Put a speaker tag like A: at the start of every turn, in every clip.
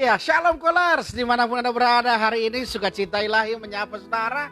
A: Ya, Shalom Kolers, dimanapun Anda berada hari ini, sukacita ilahi menyapa saudara.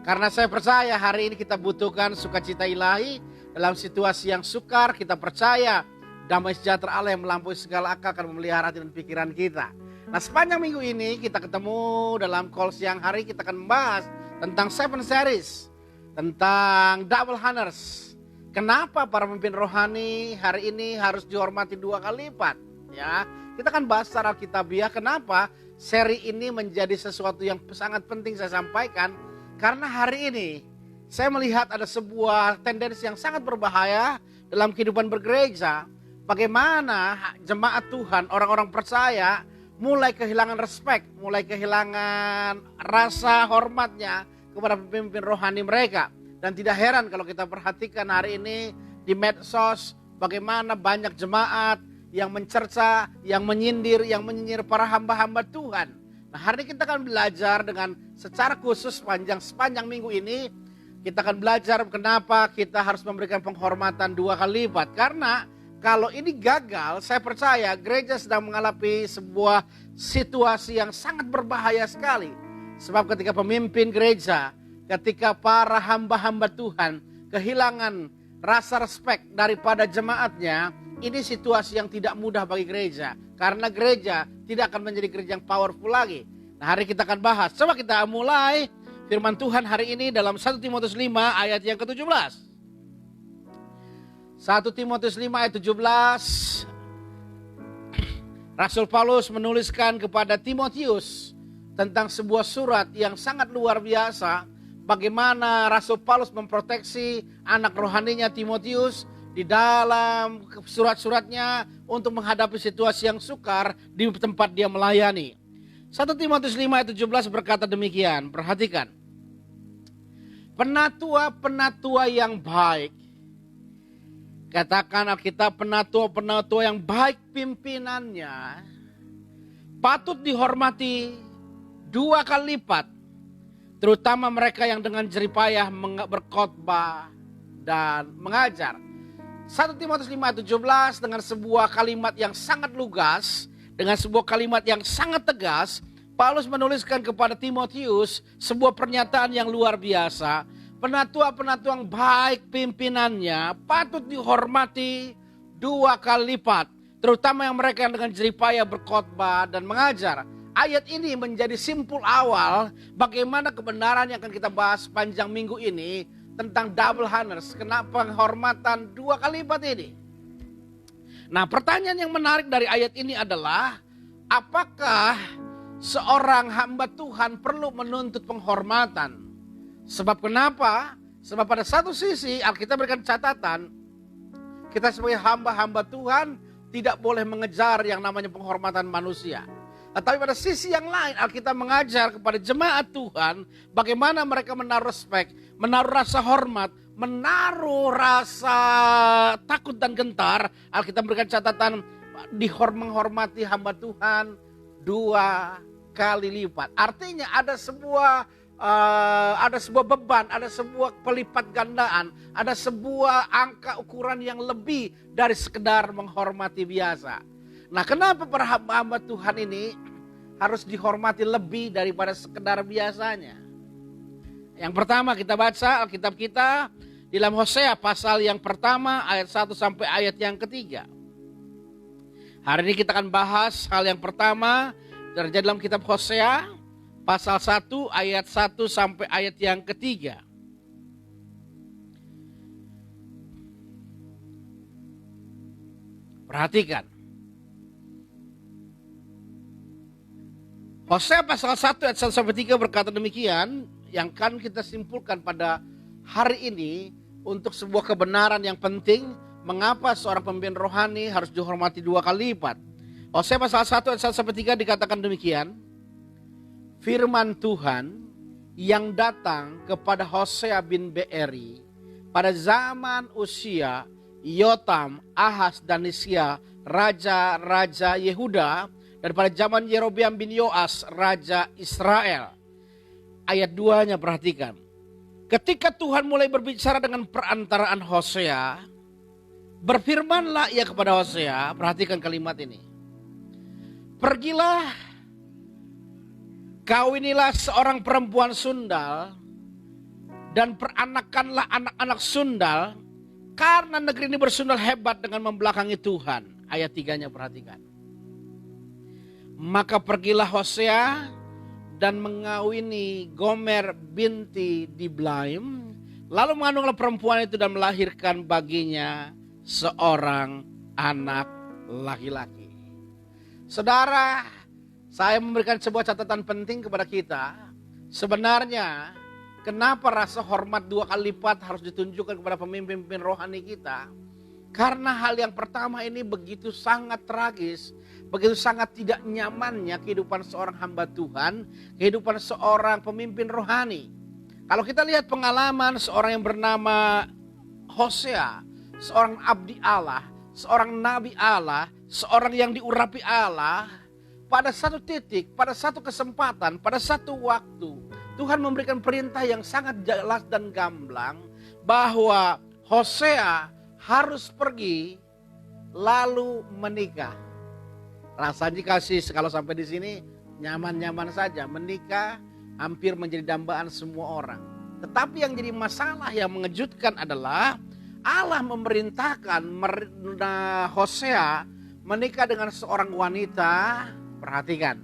A: Karena saya percaya hari ini kita butuhkan sukacita ilahi dalam situasi yang sukar. Kita percaya damai sejahtera Allah yang melampaui segala akal akan memelihara hati dan pikiran kita. Nah, sepanjang minggu ini kita ketemu dalam call siang hari, kita akan membahas tentang 7 series, tentang double honors. Kenapa para pemimpin rohani hari ini harus dihormati 2 kali lipat? Ya, kita akan bahas secara alkitabiah kenapa seri ini menjadi sesuatu yang sangat penting saya sampaikan. Karena hari ini saya melihat ada sebuah tendensi yang sangat berbahaya dalam kehidupan bergereja. Bagaimana jemaat Tuhan, orang-orang percaya mulai kehilangan respek, mulai kehilangan rasa hormatnya kepada pemimpin rohani mereka. Dan tidak heran kalau kita perhatikan hari ini di medsos bagaimana banyak jemaat yang mencerca, yang menyindir, yang menyinyir para hamba-hamba Tuhan. Nah, hari ini kita akan belajar dengan secara khusus sepanjang minggu ini. Kita akan belajar kenapa kita harus memberikan penghormatan 2 kali lipat. Karena kalau ini gagal, saya percaya gereja sedang mengalami sebuah situasi yang sangat berbahaya sekali. Sebab ketika pemimpin gereja, ketika para hamba-hamba Tuhan kehilangan rasa respek daripada jemaatnya, ini situasi yang tidak mudah bagi gereja. Karena gereja tidak akan menjadi gereja yang powerful lagi. Nah, hari kita akan bahas. Coba kita mulai firman Tuhan hari ini dalam 1 Timotius 5 ayat yang ke-17. 1 Timotius 5 ayat 17. Rasul Paulus menuliskan kepada Timotius tentang sebuah surat yang sangat luar biasa. Bagaimana Rasul Paulus memproteksi anak rohaninya Timotius di dalam surat-suratnya untuk menghadapi situasi yang sukar di tempat dia melayani. 1 Timotius 5 ayat 17 berkata demikian, perhatikan. Penatua-penatua yang baik, katakan Alkitab, penatua-penatua yang baik pimpinannya patut dihormati 2 kali lipat, terutama mereka yang dengan jeripayah berkhotbah dan mengajar. 1 Timotius 5 ayat 17 dengan sebuah kalimat yang sangat lugas, dengan sebuah kalimat yang sangat tegas, Paulus menuliskan kepada Timotius sebuah pernyataan yang luar biasa. Penatua-penatua yang baik pimpinannya patut dihormati 2 kali lipat, terutama yang mereka yang dengan jeripayah berkhotbah dan mengajar. Ayat ini menjadi simpul awal bagaimana kebenaran yang akan kita bahas panjang minggu ini tentang double honors. Kenapa penghormatan 2 kali lipat ini? Nah, pertanyaan yang menarik dari ayat ini adalah, apakah seorang hamba Tuhan perlu menuntut penghormatan? Sebab kenapa? Sebab pada satu sisi Alkitab berikan catatan, kita sebagai hamba-hamba Tuhan tidak boleh mengejar yang namanya penghormatan manusia. Tetapi pada sisi yang lain Alkitab mengajar kepada jemaat Tuhan bagaimana mereka menaruh respek, menaruh rasa hormat, menaruh rasa takut dan gentar. Alkitab berikan catatan menghormati hamba Tuhan 2 kali lipat. Artinya ada sebuah beban, ada sebuah pelipat gandaan, ada sebuah angka ukuran yang lebih dari sekedar menghormati biasa. Nah, kenapa para hamba Tuhan ini harus dihormati lebih daripada sekedar biasanya? Yang pertama kita baca Alkitab kita di dalam Hosea pasal yang pertama ayat 1 sampai ayat yang ketiga. Hari ini kita akan bahas hal yang pertama terjadi dalam kitab Hosea pasal 1 ayat 1 sampai ayat yang ketiga. Perhatikan. Hosea pasal 1 ayat 1 sampai 3 berkata demikian, yang akan kita simpulkan pada hari ini untuk sebuah kebenaran yang penting, mengapa seorang pemimpin rohani harus dihormati 2 kali lipat. Hosea pasal 1 ayat 1 sampai 3 dikatakan demikian, firman Tuhan yang datang kepada Hosea bin Beeri pada zaman Usia, Yotam, Ahaz dan Hizkia, raja-raja Yehuda, dan pada zaman Yerobeam bin Yoas, raja Israel. Ayat 2-nya perhatikan. Ketika Tuhan mulai berbicara dengan perantaraan Hosea, berfirmanlah ia kepada Hosea, perhatikan kalimat ini. Pergilah Kawinilah seorang perempuan sundal dan peranakanlah anak-anak sundal, karena negeri ini bersundal hebat dengan membelakangi Tuhan. Ayat 3-nya perhatikan. Maka pergilah Hosea dan mengawini Gomer binti Diblaim, lalu mengandunglah perempuan itu dan melahirkan baginya seorang anak laki-laki. Saudara, saya memberikan sebuah catatan penting kepada kita. Sebenarnya, kenapa rasa hormat 2 kali lipat harus ditunjukkan kepada pemimpin-pemimpin rohani kita? Karena hal yang pertama ini begitu sangat tragis, begitu sangat tidak nyamannya kehidupan seorang hamba Tuhan, kehidupan seorang pemimpin rohani. Kalau kita lihat pengalaman seorang yang bernama Hosea, seorang abdi Allah, seorang nabi Allah, seorang yang diurapi Allah, pada satu titik, pada satu kesempatan, pada satu waktu, Tuhan memberikan perintah yang sangat jelas dan gamblang bahwa Hosea harus pergi lalu menikah. Rasanya kasih kalau sampai di sini nyaman-nyaman saja, menikah hampir menjadi dambaan semua orang. Tetapi yang jadi masalah yang mengejutkan adalah Allah memerintahkan Hosea menikah dengan seorang wanita. Perhatikan,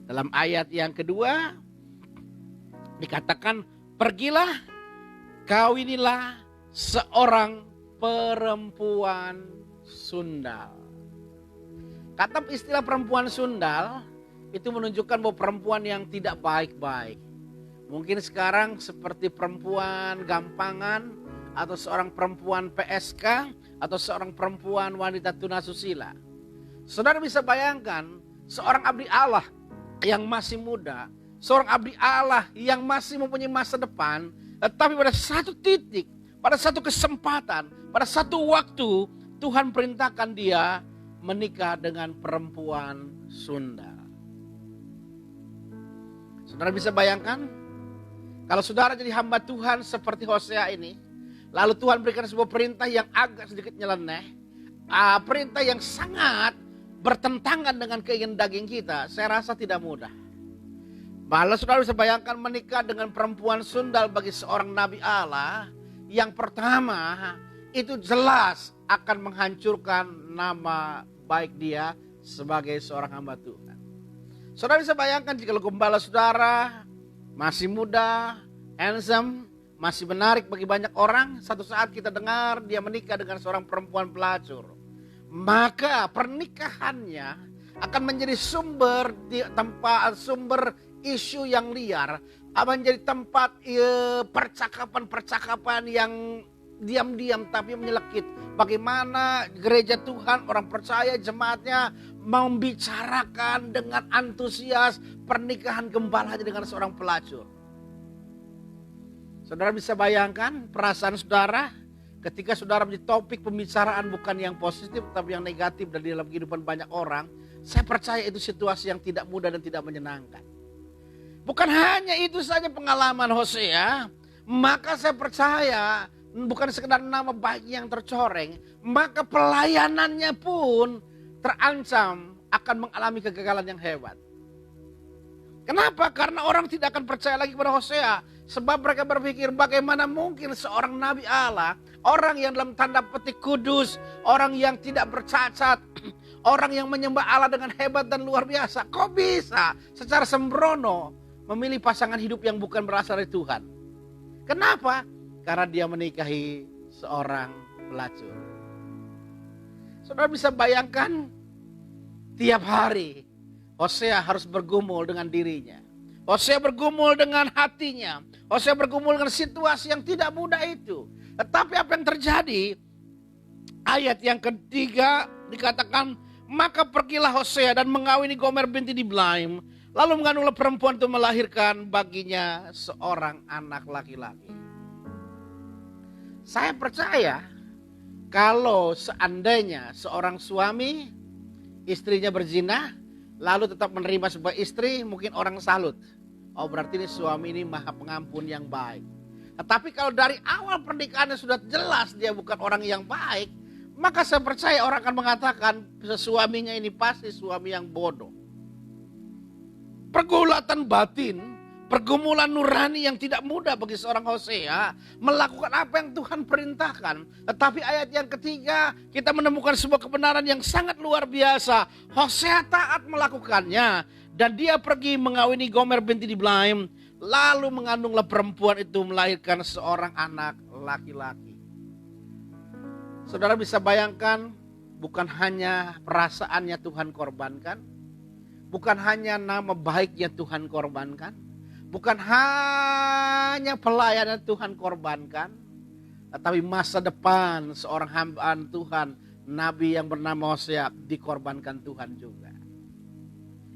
A: dalam ayat yang kedua dikatakan, pergilah, kawinilah seorang perempuan sundal. Kata istilah perempuan sundal itu menunjukkan bahwa perempuan yang tidak baik-baik. Mungkin sekarang seperti perempuan gampangan, atau seorang perempuan PSK, atau seorang perempuan wanita tunasusila. Saudara bisa bayangkan seorang abdi Allah yang masih muda, seorang abdi Allah yang masih mempunyai masa depan, tetapi pada satu titik, pada satu kesempatan, pada satu waktu, Tuhan perintahkan dia menikah dengan perempuan sundal. Saudara bisa bayangkan, kalau saudara jadi hamba Tuhan seperti Hosea ini, lalu Tuhan berikan sebuah perintah yang agak sedikit nyeleneh, perintah yang sangat bertentangan dengan keinginan daging kita, saya rasa tidak mudah. Malah saudara bisa bayangkan menikah dengan perempuan sundal bagi seorang nabi Allah, yang pertama itu jelas akan menghancurkan nama baik dia sebagai seorang hamba Tuhan. Saudara bisa bayangkan jika gembala saudara masih muda, handsome, masih menarik bagi banyak orang, satu saat kita dengar dia menikah dengan seorang perempuan pelacur. Maka pernikahannya akan menjadi sumber isu yang liar, akan menjadi tempat percakapan-percakapan yang diam-diam tapi menyelekit. Bagaimana gereja Tuhan, orang percaya, jemaatnya membicarakan dengan antusias pernikahan gembalanya dengan seorang pelacur. Saudara bisa bayangkan perasaan saudara ketika saudara menjadi topik pembicaraan bukan yang positif tapi yang negatif dari dalam kehidupan banyak orang. Saya percaya itu situasi yang tidak mudah dan tidak menyenangkan. Bukan hanya itu saja pengalaman Hosea, maka saya percaya bukan sekedar nama baik yang tercoreng, maka pelayanannya pun terancam akan mengalami kegagalan yang hebat. Kenapa? Karena orang tidak akan percaya lagi kepada Hosea. Sebab mereka berpikir bagaimana mungkin seorang nabi Allah, orang yang dalam tanda petik kudus, orang yang tidak bercacat, orang yang menyembah Allah dengan hebat dan luar biasa, kok bisa secara sembrono memilih pasangan hidup yang bukan berasal dari Tuhan? Kenapa? Karena dia menikahi seorang pelacur. Saudara bisa bayangkan tiap hari Hosea harus bergumul dengan dirinya. Hosea bergumul dengan hatinya. Hosea bergumul dengan situasi yang tidak mudah itu. Tetapi apa yang terjadi? Ayat yang ketiga dikatakan, maka pergilah Hosea dan mengawini Gomer binti Diblaim. Lalu mengandunglah perempuan itu melahirkan baginya seorang anak laki-laki. Saya percaya kalau seandainya seorang suami istrinya berzina, lalu tetap menerima sebuah istri, mungkin orang salut. Oh berarti ini suami ini maha pengampun yang baik. Tetapi kalau dari awal pernikahannya sudah jelas dia bukan orang yang baik, maka saya percaya orang akan mengatakan suaminya ini pasti suami yang bodoh. pergulatan batin, pergumulan nurani yang tidak mudah bagi seorang Hosea melakukan apa yang Tuhan perintahkan. Tetapi ayat yang ketiga kita menemukan sebuah kebenaran yang sangat luar biasa. Hosea taat melakukannya dan dia pergi mengawini Gomer binti Diblaim. Lalu mengandunglah perempuan itu melahirkan seorang anak laki-laki. Saudara bisa bayangkan, bukan hanya perasaannya Tuhan korbankan, bukan hanya nama baiknya Tuhan korbankan, bukan hanya pelayanan Tuhan korbankan, tetapi masa depan seorang hambaan Tuhan, Nabi yang bernama Hosea dikorbankan Tuhan juga.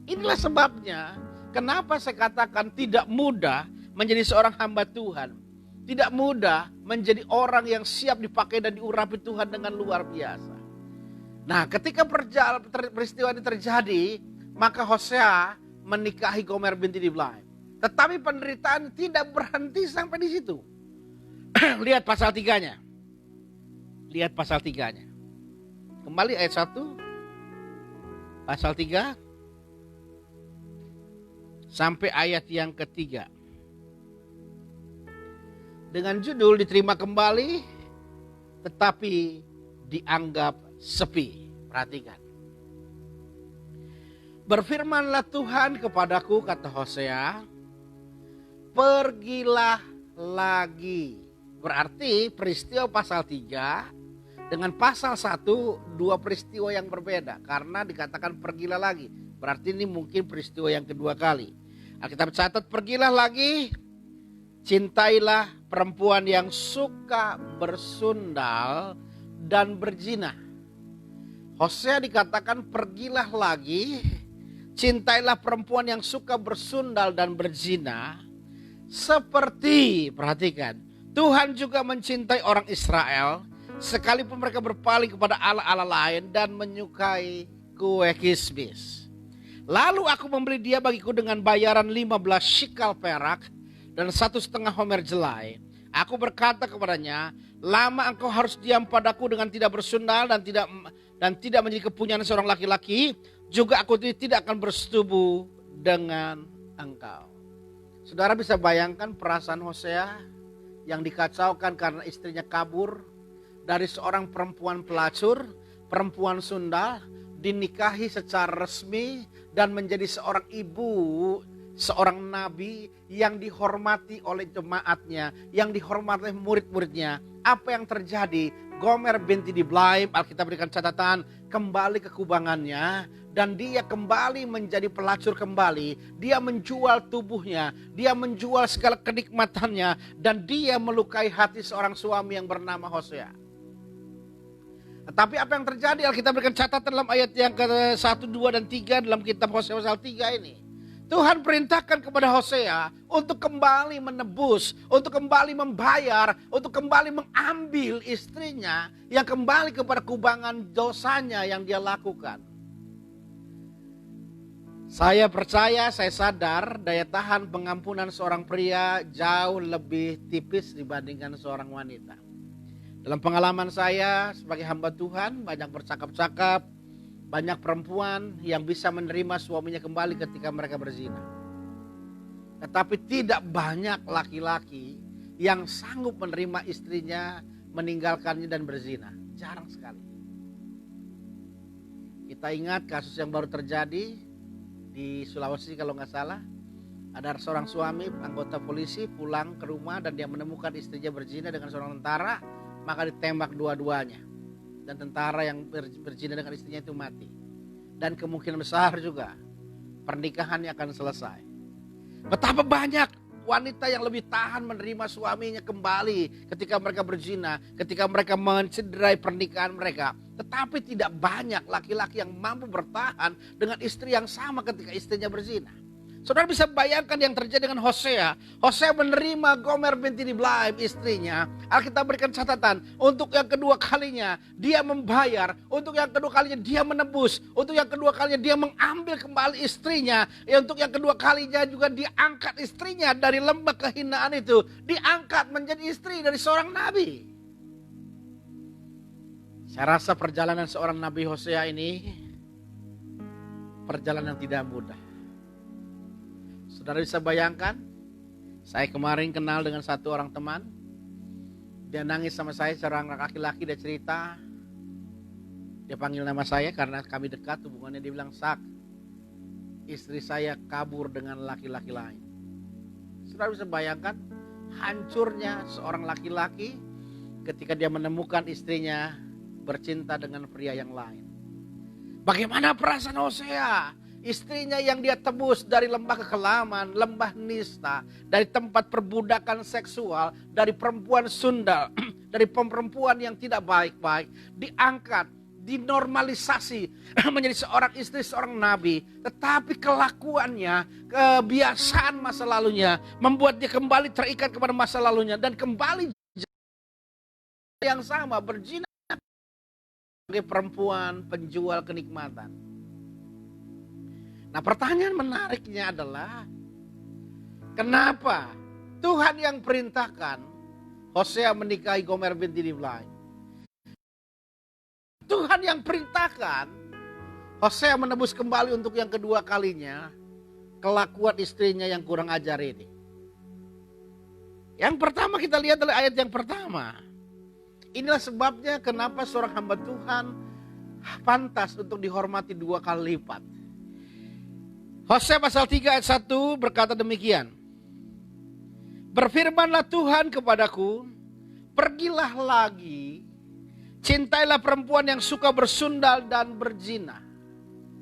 A: Inilah sebabnya kenapa saya katakan tidak mudah menjadi seorang hamba Tuhan. Tidak mudah menjadi orang yang siap dipakai dan diurapi Tuhan dengan luar biasa. Nah, ketika peristiwa ini terjadi, maka Hosea menikahi Gomer binti Diblaim. Tetapi penderitaan tidak berhenti sampai di situ. Lihat pasal 3-nya. Lihat pasal 3-nya. Kembali ayat 1. Pasal 3. Sampai ayat yang ketiga. Dengan judul diterima kembali, tetapi dianggap sepi. Perhatikan. Berfirmanlah Tuhan kepadaku, kata Hosea, pergilah lagi. Berarti peristiwa pasal 3 dengan pasal 1 dua peristiwa yang berbeda. Karena dikatakan pergilah lagi. Berarti ini mungkin peristiwa yang kedua kali. Alkitab catat, pergilah lagi, cintailah perempuan yang suka bersundal dan berzina. Hosea dikatakan pergilah lagi, cintailah perempuan yang suka bersundal dan berzina. Seperti, perhatikan, Tuhan juga mencintai orang Israel, sekalipun mereka berpaling kepada allah-allah lain dan menyukai kue kismis. Lalu aku membeli dia bagiku dengan bayaran 15 shikal perak dan 1,5 homer jelai. Aku berkata kepadanya, lama engkau harus diam padaku dengan tidak bersundal dan tidak menjadi kepunyaan seorang laki-laki. Juga aku tidak akan bersetubuh dengan engkau. Saudara bisa bayangkan perasaan Hosea yang dikacaukan karena istrinya kabur dari seorang perempuan pelacur, perempuan sundal, dinikahi secara resmi dan menjadi seorang ibu, seorang nabi yang dihormati oleh jemaatnya, yang dihormati oleh murid-muridnya. Apa yang terjadi? Gomer binti Diblaim, Alkitab berikan catatan, kembali ke kubangannya dan dia kembali menjadi pelacur kembali. Dia menjual tubuhnya, dia menjual segala kenikmatannya dan dia melukai hati seorang suami yang bernama Hosea. Tetapi apa yang terjadi? Alkitab berikan catatan dalam ayat yang ke-1, 2, dan 3 dalam kitab Hosea pasal 3 ini. Tuhan perintahkan kepada Hosea untuk kembali menebus, untuk kembali membayar, untuk kembali mengambil istrinya yang kembali kepada kubangan dosanya yang dia lakukan. Saya percaya, saya sadar daya tahan pengampunan seorang pria jauh lebih tipis dibandingkan seorang wanita. Dalam pengalaman saya sebagai hamba Tuhan, banyak bercakap-cakap, banyak perempuan yang bisa menerima suaminya kembali ketika mereka berzina. Tetapi tidak banyak laki-laki yang sanggup menerima istrinya meninggalkannya dan berzina. Jarang sekali. Kita ingat kasus yang baru terjadi di Sulawesi kalau nggak salah. Ada seorang suami anggota polisi pulang ke rumah dan dia menemukan istrinya berzina dengan seorang tentara. Maka ditembak dua-duanya. Dan tentara yang berzina dengan istrinya itu mati. Dan kemungkinan besar juga pernikahannya akan selesai. Betapa banyak wanita yang lebih tahan menerima suaminya kembali ketika mereka berzina, ketika mereka mencederai pernikahan mereka. Tetapi tidak banyak laki-laki yang mampu bertahan dengan istri yang sama ketika istrinya berzina. Saudara bisa bayangkan yang terjadi dengan Hosea. Hosea menerima Gomer binti Diblaim istrinya. Alkitab berikan catatan, untuk yang kedua kalinya dia membayar, untuk yang kedua kalinya dia menebus, untuk yang kedua kalinya dia mengambil kembali istrinya, untuk yang kedua kalinya juga diangkat istrinya dari lembah kehinaan itu, diangkat menjadi istri dari seorang nabi. Saya rasa perjalanan seorang nabi Hosea ini perjalanan yang tidak mudah. Saudara bisa bayangkan, saya kemarin kenal dengan satu orang teman. Dia nangis sama saya, seorang laki-laki, dia cerita. Dia panggil nama saya karena kami dekat hubungannya. Dia bilang, Sak, istri saya kabur dengan laki-laki lain. Saudara bisa bayangkan hancurnya seorang laki-laki ketika dia menemukan istrinya bercinta dengan pria yang lain. Bagaimana perasaan Hosea? Istrinya yang dia tebus dari lembah kekelaman, lembah nista, dari tempat perbudakan seksual, dari perempuan sundal, dari perempuan yang tidak baik-baik, diangkat, dinormalisasi menjadi seorang istri, seorang nabi. Tetapi kelakuannya, kebiasaan masa lalunya membuat dia kembali terikat kepada masa lalunya dan kembali yang sama, berzina sebagai perempuan penjual kenikmatan. Nah, pertanyaan menariknya adalah, kenapa Tuhan yang perintahkan Hosea menikahi Gomer binti Diblaim? Tuhan yang perintahkan Hosea menebus kembali untuk yang kedua kalinya kelakuan istrinya yang kurang ajar ini. Yang pertama kita lihat adalah ayat yang pertama. Inilah sebabnya kenapa seorang hamba Tuhan pantas untuk dihormati 2 kali lipat. Hosea pasal 3 ayat 1 berkata demikian. Berfirmanlah Tuhan kepadaku, pergilah lagi, cintailah perempuan yang suka bersundal dan berzina.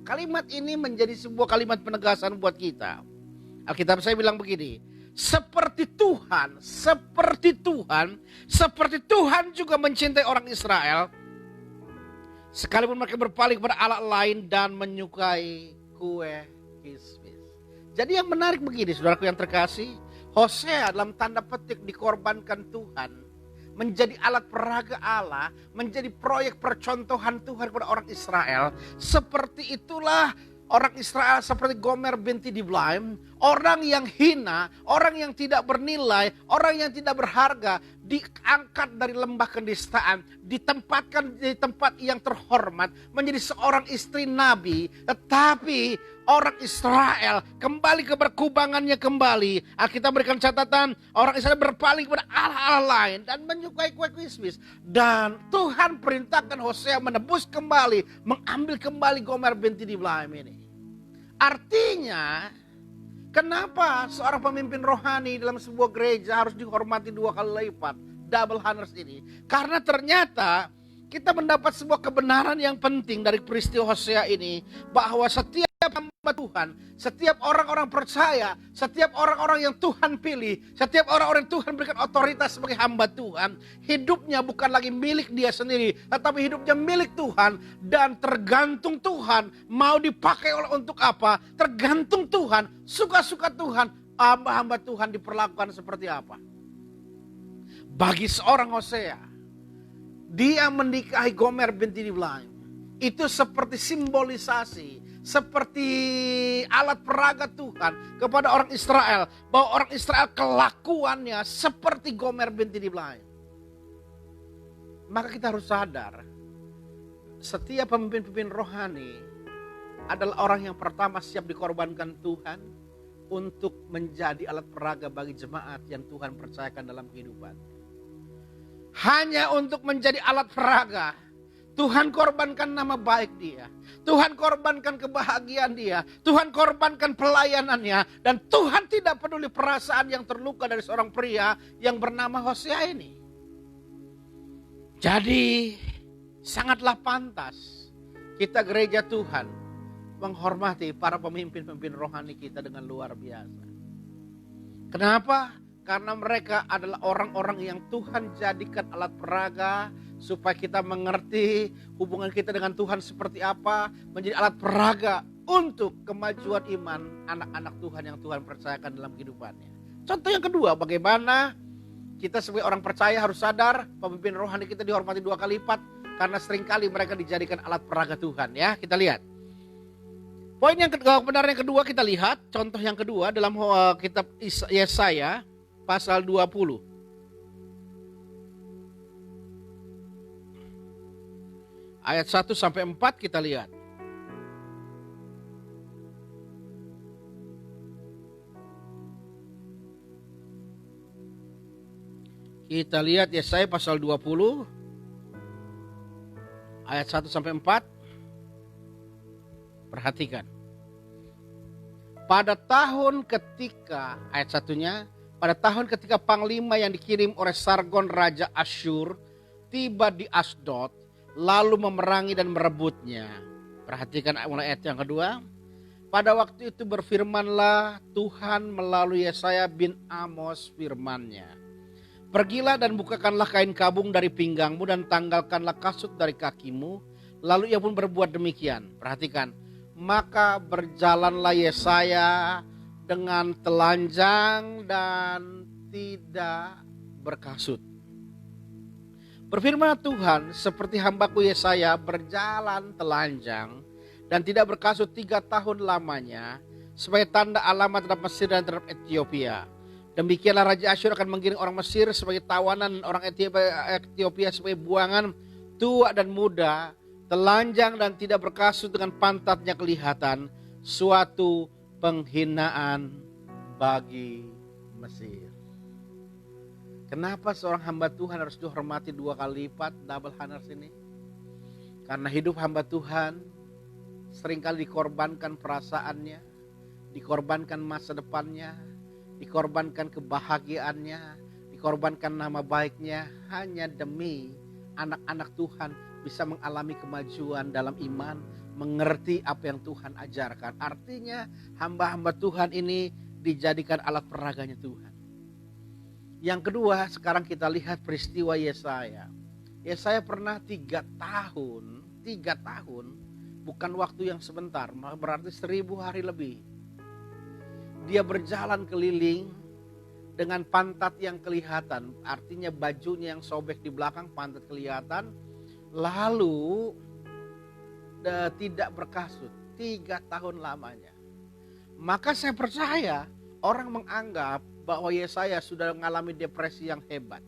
A: Kalimat ini menjadi sebuah kalimat penegasan buat kita. Alkitab saya bilang begini, seperti Tuhan juga mencintai orang Israel, sekalipun mereka berpaling kepada Allah lain dan menyukai kue kismis. Jadi yang menarik begini, saudaraku yang terkasih, Hosea dalam tanda petik dikorbankan Tuhan, menjadi alat peraga Allah, menjadi proyek percontohan Tuhan kepada orang Israel. Seperti itulah orang Israel seperti Gomer binti Diblaim, orang yang hina, orang yang tidak bernilai, orang yang tidak berharga, diangkat dari lembah kenistaan, ditempatkan di tempat yang terhormat, menjadi seorang istri nabi. Tetapi orang Israel kembali ke berkubangannya kembali. Alkitab berikan catatan, orang Israel berpaling kepada Allah-Allah lain dan menyukai kue kismis. Dan Tuhan perintahkan Hosea menebus kembali, mengambil kembali Gomer binti Diblaim ini. Artinya, kenapa seorang pemimpin rohani dalam sebuah gereja harus dihormati 2 kali lipat, double honors ini? Karena ternyata kita mendapat sebuah kebenaran yang penting dari peristiwa Hosea ini, bahwa setiap hamba Tuhan, setiap orang-orang percaya, setiap orang-orang yang Tuhan pilih, setiap orang-orang yang Tuhan berikan otoritas sebagai hamba Tuhan, hidupnya bukan lagi milik dia sendiri, tetapi hidupnya milik Tuhan dan tergantung Tuhan mau dipakai oleh untuk apa, tergantung Tuhan, suka-suka Tuhan, hamba-hamba Tuhan diperlakukan seperti apa. Bagi seorang Hosea, dia menikahi Gomer binti Diblaim, itu seperti simbolisasi, seperti alat peraga Tuhan kepada orang Israel, bahwa orang Israel kelakuannya seperti Gomer binti Diblaim. Maka kita harus sadar, setiap pemimpin-pemimpin rohani adalah orang yang pertama siap dikorbankan Tuhan untuk menjadi alat peraga bagi jemaat yang Tuhan percayakan dalam kehidupan. Hanya untuk menjadi alat peraga, Tuhan korbankan nama baik dia. Tuhan korbankan kebahagiaan dia. Tuhan korbankan pelayanannya. Dan Tuhan tidak peduli perasaan yang terluka dari seorang pria yang bernama Hosea ini. Jadi sangatlah pantas kita gereja Tuhan menghormati para pemimpin-pemimpin rohani kita dengan luar biasa. Kenapa? Karena mereka adalah orang-orang yang Tuhan jadikan alat peraga supaya kita mengerti hubungan kita dengan Tuhan seperti apa, menjadi alat peraga untuk kemajuan iman anak-anak Tuhan yang Tuhan percayakan dalam kehidupannya. Contoh yang kedua, bagaimana kita sebagai orang percaya harus sadar pemimpin rohani kita dihormati 2 kali lipat karena seringkali mereka dijadikan alat peraga Tuhan, ya. Kita lihat. Poin yang kebenaran yang kedua kita lihat, contoh yang kedua dalam kitab Yesaya pasal 20. Ayat 1 sampai 4 kita lihat. Kita lihat Yesaya pasal 20 ayat 1 sampai 4. Perhatikan. Pada tahun ketika, ayat satunya, pada tahun ketika panglima yang dikirim oleh Sargon Raja Asyur tiba di Asdod, lalu memerangi dan merebutnya. Perhatikan mulai ayat yang kedua. Pada waktu itu berfirmanlah Tuhan melalui Yesaya bin Amos firman-Nya. Pergilah dan bukakanlah kain kabung dari pinggangmu dan tanggalkanlah kasut dari kakimu. Lalu ia pun berbuat demikian. Perhatikan. Maka berjalanlah Yesaya dengan telanjang dan tidak berkasut. Berfirman Tuhan, seperti hambaku Yesaya berjalan telanjang dan tidak berkasut 3 tahun lamanya, sebagai tanda alamat terhadap Mesir dan terhadap Ethiopia. Demikianlah Raja Asyur akan mengiring orang Mesir sebagai tawanan, orang Ethiopia sebagai buangan, tua dan muda, telanjang dan tidak berkasut dengan pantatnya kelihatan, suatu penghinaan bagi Mesir. Kenapa seorang hamba Tuhan harus dihormati 2 kali lipat, double honors ini? Karena hidup hamba Tuhan seringkali dikorbankan perasaannya, dikorbankan masa depannya, dikorbankan kebahagiaannya, dikorbankan nama baiknya hanya demi anak-anak Tuhan bisa mengalami kemajuan dalam iman, mengerti apa yang Tuhan ajarkan. Artinya hamba-hamba Tuhan ini dijadikan alat peraganya Tuhan. Yang kedua, sekarang kita lihat peristiwa Yesaya. Yesaya pernah 3 tahun, bukan waktu yang sebentar, berarti 1000 hari lebih. Dia berjalan keliling dengan pantat yang kelihatan, artinya bajunya yang sobek di belakang, pantat kelihatan, lalu tidak berkasut 3 tahun lamanya. Maka saya percaya orang menganggap bahwa Yesaya sudah mengalami depresi yang hebat,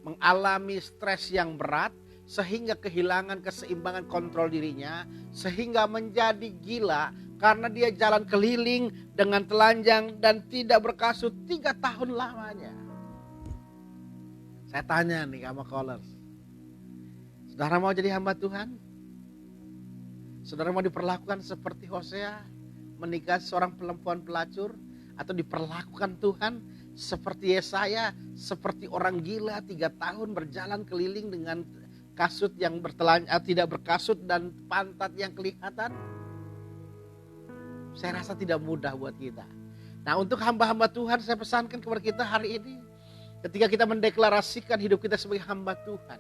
A: mengalami stres yang berat, sehingga kehilangan keseimbangan kontrol dirinya, sehingga menjadi gila karena dia jalan keliling dengan telanjang dan tidak berkasut 3 tahun lamanya. Saya tanya nih sama callers, saudara mau jadi hamba Tuhan? Saudara mau diperlakukan seperti Hosea, menikah seorang perempuan pelacur, atau diperlakukan Tuhan seperti Yesaya, seperti orang gila 3 tahun berjalan keliling dengan kasut yang tidak berkasut dan pantat yang kelihatan? Saya rasa tidak mudah buat kita. Nah, untuk hamba-hamba Tuhan saya pesankan kepada kita hari ini, ketika kita mendeklarasikan hidup kita sebagai hamba Tuhan,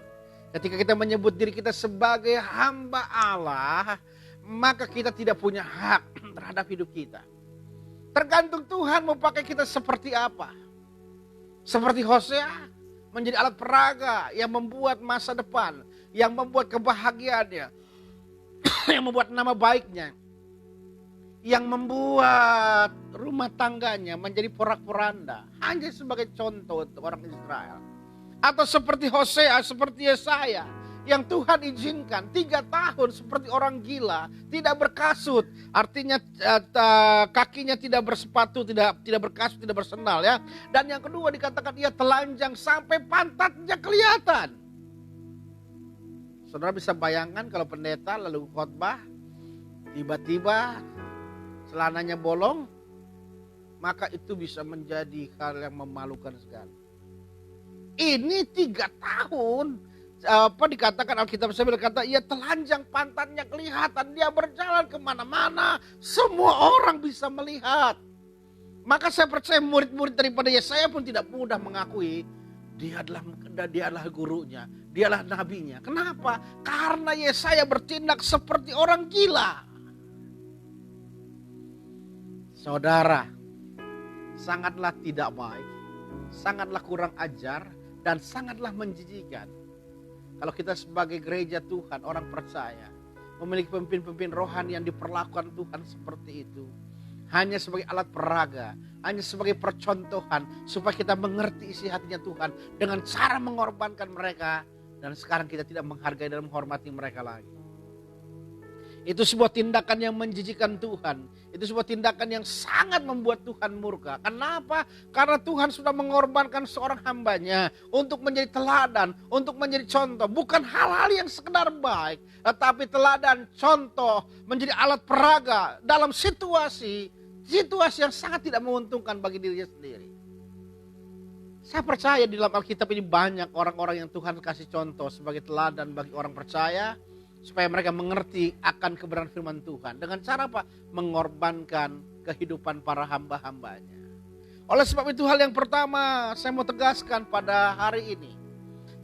A: ketika kita menyebut diri kita sebagai hamba Allah, maka kita tidak punya hak terhadap hidup kita. Tergantung Tuhan mau pakai kita seperti apa. Seperti Hosea, menjadi alat peraga yang membuat masa depan, yang membuat kebahagiaannya, yang membuat nama baiknya, yang membuat rumah tangganya menjadi porak-poranda, hanya sebagai contoh untuk orang Israel. Atau seperti Hosea, seperti Yesaya, yang Tuhan izinkan 3 tahun seperti orang gila, tidak berkasut, artinya kakinya tidak bersepatu, tidak berkasut, tidak bersendal ya. Dan yang kedua dikatakan ia telanjang sampai pantatnya kelihatan. Saudara bisa bayangkan kalau pendeta lalu khotbah, tiba-tiba celananya bolong, maka itu bisa menjadi hal yang memalukan sekali. Ini 3 tahun. Dikatakan Alkitab saya berkata ia telanjang, pantatnya kelihatan, dia berjalan kemana-mana, semua orang bisa melihat. Maka saya percaya murid-murid daripada Yesaya pun tidak mudah mengakui dia adalah gurunya, dialah nabinya. Kenapa? Karena Yesaya bertindak seperti orang gila. Saudara, sangatlah tidak baik, sangatlah kurang ajar, dan sangatlah menjijikan kalau kita sebagai gereja Tuhan, orang percaya, memiliki pemimpin-pemimpin rohani yang diperlakukan Tuhan seperti itu. Hanya sebagai alat peraga, hanya sebagai percontohan, supaya kita mengerti isi hatinya Tuhan dengan cara mengorbankan mereka. Dan sekarang kita tidak menghargai dan menghormati mereka lagi. Itu sebuah tindakan yang menjijikan Tuhan. Itu sebuah tindakan yang sangat membuat Tuhan murka. Kenapa? Karena Tuhan sudah mengorbankan seorang hambanya untuk menjadi teladan, untuk menjadi contoh. Bukan hal-hal yang sekedar baik, tetapi teladan, contoh, menjadi alat peraga dalam situasi yang sangat tidak menguntungkan bagi dirinya sendiri. Saya percaya di dalam Alkitab ini banyak orang-orang yang Tuhan kasih contoh sebagai teladan bagi orang percaya, supaya mereka mengerti akan kebenaran firman Tuhan. Dengan cara apa? Mengorbankan kehidupan para hamba-hambanya. Oleh sebab itu hal yang pertama saya mau tegaskan pada hari ini.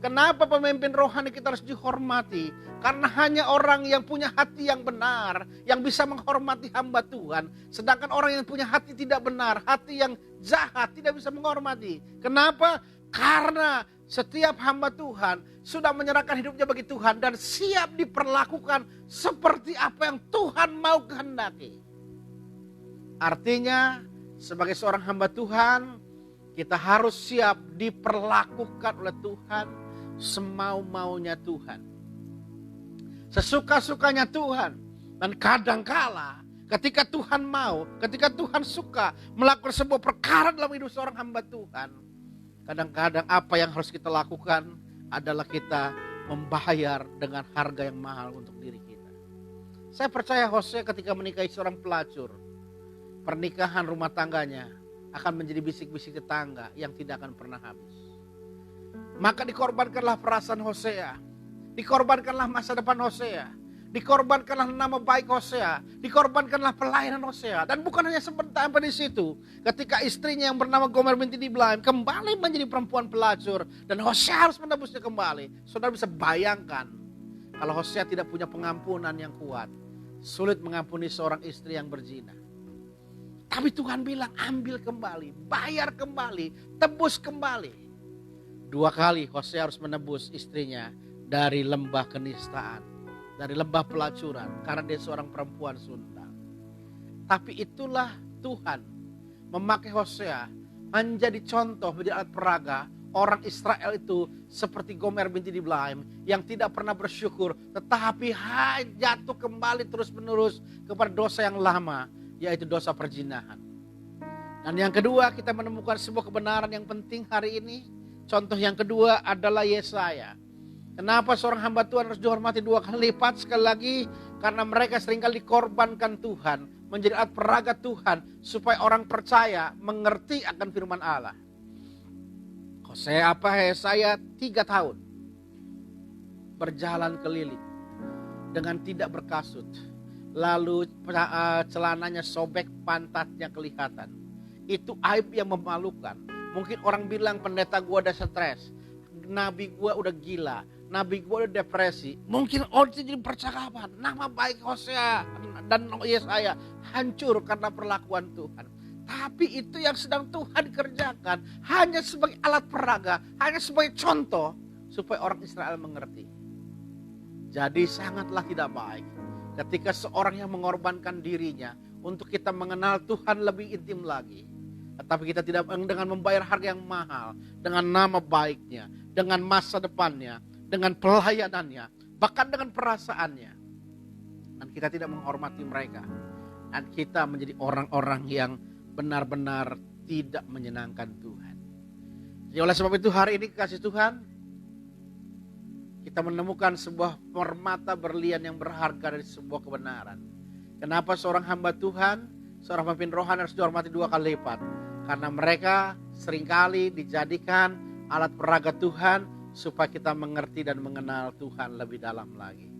A: Kenapa pemimpin rohani kita harus dihormati? Karena hanya orang yang punya hati yang benar yang bisa menghormati hamba Tuhan. Sedangkan orang yang punya hati tidak benar, hati yang jahat tidak bisa menghormati. Kenapa? Karena setiap hamba Tuhan sudah menyerahkan hidupnya bagi Tuhan dan siap diperlakukan seperti apa yang Tuhan mau kehendaki. Artinya sebagai seorang hamba Tuhan, kita harus siap diperlakukan oleh Tuhan semau-maunya Tuhan, sesuka-sukanya Tuhan. Dan kadangkala ketika Tuhan mau, ketika Tuhan suka melakukan sebuah perkara dalam hidup seorang hamba Tuhan, kadang-kadang apa yang harus kita lakukan adalah kita membayar dengan harga yang mahal untuk diri kita. Saya percaya Hosea ketika menikahi seorang pelacur, pernikahan rumah tangganya akan menjadi bisik-bisik tetangga yang tidak akan pernah habis. Maka dikorbankanlah perasaan Hosea, dikorbankanlah masa depan Hosea, dikorbankanlah nama baik Hosea, dikorbankanlah pelayanan Hosea. Dan bukan hanya sebentar sampai di situ. Ketika istrinya yang bernama Gomer binti Diblaim kembali menjadi perempuan pelacur dan Hosea harus menebusnya kembali. Saudara bisa bayangkan kalau Hosea tidak punya pengampunan yang kuat, sulit mengampuni seorang istri yang berzina. Tapi Tuhan bilang ambil kembali, bayar kembali, tebus kembali. 2 kali Hosea harus menebus istrinya dari lembah kenistaan, dari lembah pelacuran, karena dia seorang perempuan sundal. Tapi itulah Tuhan memakai Hosea menjadi contoh, menjadi alat peraga orang Israel itu seperti Gomer binti Diblaim yang tidak pernah bersyukur, tetapi jatuh kembali terus menerus kepada dosa yang lama, yaitu dosa perzinahan. Dan yang kedua, kita menemukan sebuah kebenaran yang penting hari ini. Contoh yang kedua adalah Yesaya. Kenapa seorang hamba Tuhan harus dihormati 2 kali lipat? Sekali lagi, karena mereka seringkali dikorbankan Tuhan, menjadi alat peraga Tuhan, supaya orang percaya mengerti akan firman Allah. Yesaya 3 tahun berjalan keliling dengan tidak berkasut, lalu celananya sobek, pantatnya kelihatan. Itu aib yang memalukan. Mungkin orang bilang pendeta gue udah stres, nabi gue udah gila, nabi gue udah depresi. Mungkin orang itu jadi percakapan, nama baik Hosea dan Yesaya hancur karena perlakuan Tuhan. Tapi itu yang sedang Tuhan kerjakan hanya sebagai alat peraga, hanya sebagai contoh supaya orang Israel mengerti. Jadi sangatlah tidak baik ketika seorang yang mengorbankan dirinya untuk kita mengenal Tuhan lebih intim lagi. Tetapi kita tidak dengan membayar harga yang mahal, dengan nama baiknya, dengan masa depannya, dengan pelayanannya, bahkan dengan perasaannya. Dan kita tidak menghormati mereka. Dan kita menjadi orang-orang yang benar-benar tidak menyenangkan Tuhan. Jadi oleh sebab itu hari ini kasih Tuhan, kita menemukan sebuah permata berlian yang berharga dari sebuah kebenaran. Kenapa seorang hamba Tuhan, seorang pemimpin rohani harus dihormati 2 kali lipat? Karena mereka seringkali dijadikan alat peraga Tuhan supaya kita mengerti dan mengenal Tuhan lebih dalam lagi.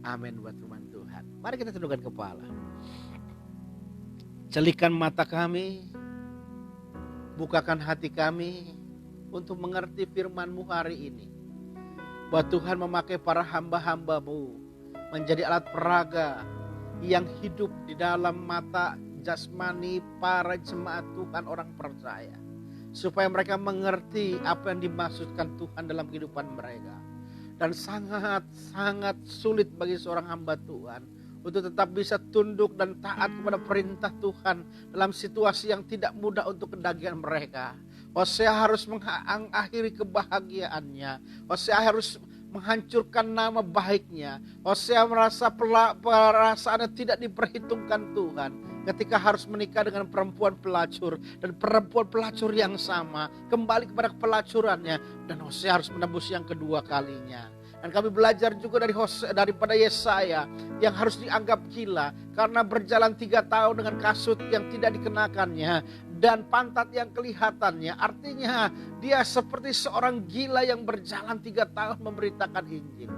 A: Amin buat firman Tuhan. Mari kita tundukkan kepala. Celikan mata kami, bukakan hati kami untuk mengerti firman-Mu hari ini. Bahwa Tuhan memakai para hamba-hamba-Mu menjadi alat peraga yang hidup di dalam mata jasmani para jemaat Tuhan orang percaya. Supaya mereka mengerti apa yang dimaksudkan Tuhan dalam kehidupan mereka. Dan sangat-sangat sulit bagi seorang hamba Tuhan untuk tetap bisa tunduk dan taat kepada perintah Tuhan dalam situasi yang tidak mudah untuk kedagingan mereka. Hosea harus mengakhiri kebahagiaannya. Hosea harus menghancurkan nama baiknya. Hosea merasa perasaannya tidak diperhitungkan Tuhan ketika harus menikah dengan perempuan pelacur, dan perempuan pelacur yang sama kembali kepada pelacurannya, dan Hosea harus menembus yang kedua kalinya. Dan kami belajar juga daripada Yesaya yang harus dianggap gila karena berjalan 3 tahun dengan kasut yang tidak dikenakannya dan pantat yang kelihatannya. Artinya dia seperti seorang gila yang berjalan 3 tahun memberitakan Injil.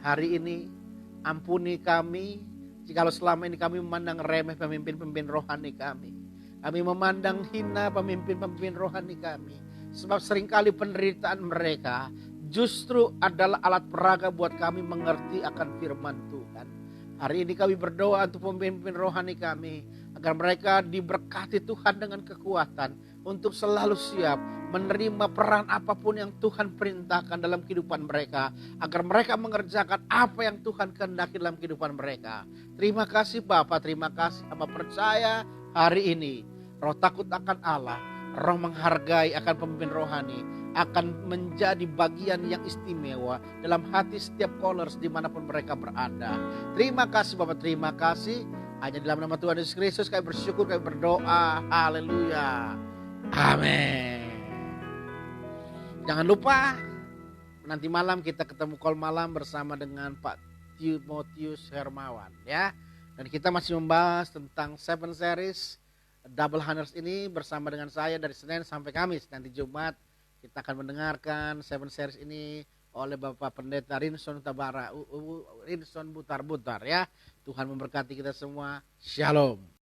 A: Hari ini ampuni kami jikalau selama ini kami memandang remeh pemimpin-pemimpin rohani kami. Kami memandang hina pemimpin-pemimpin rohani kami. Sebab seringkali penderitaan mereka justru adalah alat peraga buat kami mengerti akan firman Tuhan. Hari ini kami berdoa untuk pemimpin rohani kami, agar mereka diberkati Tuhan dengan kekuatan untuk selalu siap menerima peran apapun yang Tuhan perintahkan dalam kehidupan mereka, agar mereka mengerjakan apa yang Tuhan kehendaki dalam kehidupan mereka. Terima kasih Bapa, terima kasih. Hamba percaya hari ini roh takut akan Allah, roh menghargai akan pemimpin rohani akan menjadi bagian yang istimewa dalam hati setiap callers dimanapun mereka berada. Terima kasih Bapak, terima kasih. Hanya dalam nama Tuhan Yesus Kristus kami bersyukur, kami berdoa. Haleluya. Amin. Jangan lupa nanti malam kita ketemu call malam bersama dengan Pak Timotius Hermawan ya. Dan kita masih membahas tentang 7 series Double Hunters ini bersama dengan saya dari Senin sampai Kamis. Nanti Jumat kita akan mendengarkan 7 series ini oleh Bapak Pendeta Rinson Rinson Butar-Butar ya. Tuhan memberkati kita semua. Shalom.